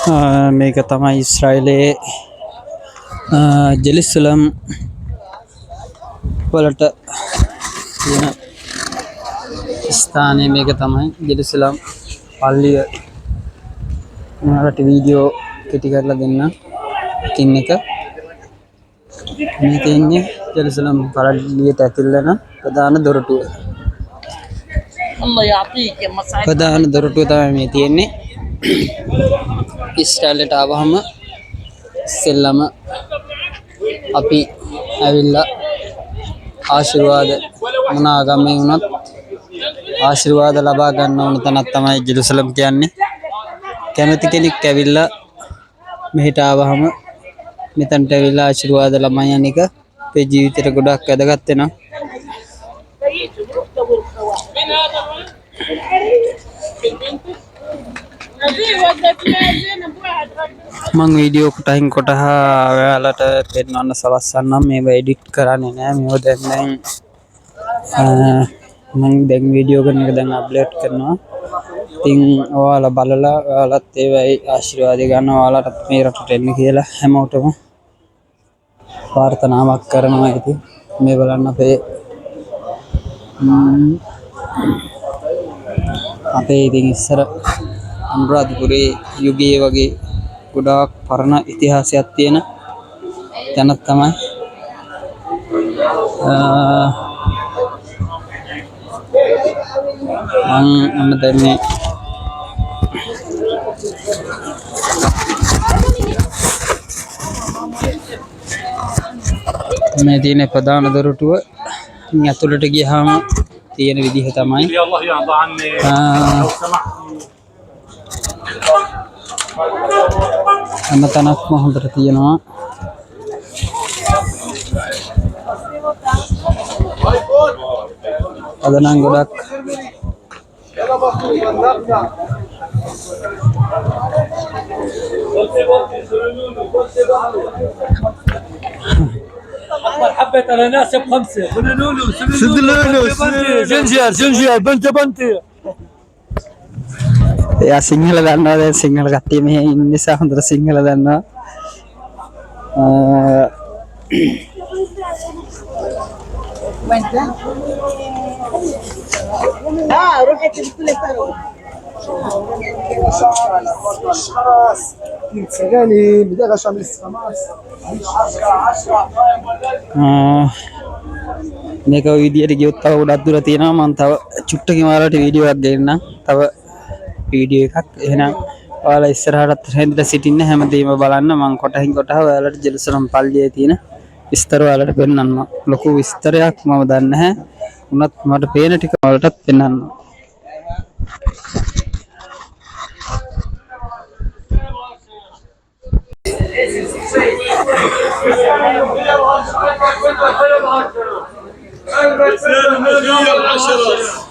මේක තමයි ඊශ්‍රායලයේ ජෙරුසලම් වලට තියෙන ස්ථානය. මේක තමයි ජෙරුසලම් පල්ලිය. ඔයාලට වීඩියෝ කෙටි කරලා දෙන්න. කින් එක මේ තියෙන්නේ ජෙරුසලම් පල්ලියට ඇතුල් වෙන ප්‍රධාන දොරටුව. ප්‍රධාන දොරටුව තමයි මේ තියෙන්නේ. ඊශ්‍රායලයට ආවහම ඉස්සෙල්ලම අපි ඇවිල්ලා ආශිර්වාද මොන ආගමේ වුණත් ආශිර්වාද ලබා ගන්න ඕන තැනක් තමයි ජෙරුසලම් කියන්නේ. කැමති කෙනෙක් ඇවිල්ලා මෙහෙට ආවහම මෙතනට ඇවිල්ලා ආශිර්වාද ළමයි යන එක අපේ ජීවිතේට ගොඩක් වැදගත් වෙනවා. මම වීඩියෝ කොටහින් කොටහ ඔයාලට පෙන්වන්න සලස්සන්නම්. මේව එඩිට් කරන්නේ නැහැ. මේව දැන් මම දැන් වීඩියෝ කරන එක දැන් අප්ලෝඩ් කරනවා. ඉතින් ඔයාලා බලලා ඔයාලත් ඒවයි ආශිර්වාද ගන්න. ඔයාලට මේ රටට එන්න කියලා හැමෝටම ප්‍රාර්ථනාවක් කරනවා. ඉතින් මේ බලන්න අපේ ඉතින් ඉස්සර අනුරාධපුරේ යුගයේ වගේ ගොඩාක් පරණ ඉතිහාසයක් තියෙන තැනක් තමයි මම දැන් මේ තියෙන ප්‍රධාන දොරටුව. ඇතුළට ගියාම තියෙන විදිහ තමයි හැම තැනක්ම හොඳට තියෙනවා. අද නම් ගොඩක් حبيت على ناس بخمسه بنونو زنجير بنت එයා සිංහල දන්නවා. දැන් සිංහල කට්ටිය මෙහි ඉන්න නිසා හොඳට සිංහල දන්නවා. روحي تدخلي فرو මේක විදියට ගියොත් තව ගොඩක් දුර තියෙනවා. මම තව චුට්ටකින් ඔයාලට වීඩියෝ එකක් දෙන්නම්. තව වීඩියෝ එකක්. එහෙනම් ඔයාලා ඉස්සරහට හැන්දට සිටින්න හැමදේම බලන්න. මම කොටහින් කොටහ ඔයාලට ජෙරුසලම් පල්ලියේ තියෙන විස්තර ඔයාලට පෙන්නන්න. ලොකු විස්තරයක් මම දන්නේ නැහැ. උනත් මට පේන ටික ඔයාලටත් පෙන්නන්න. العشرة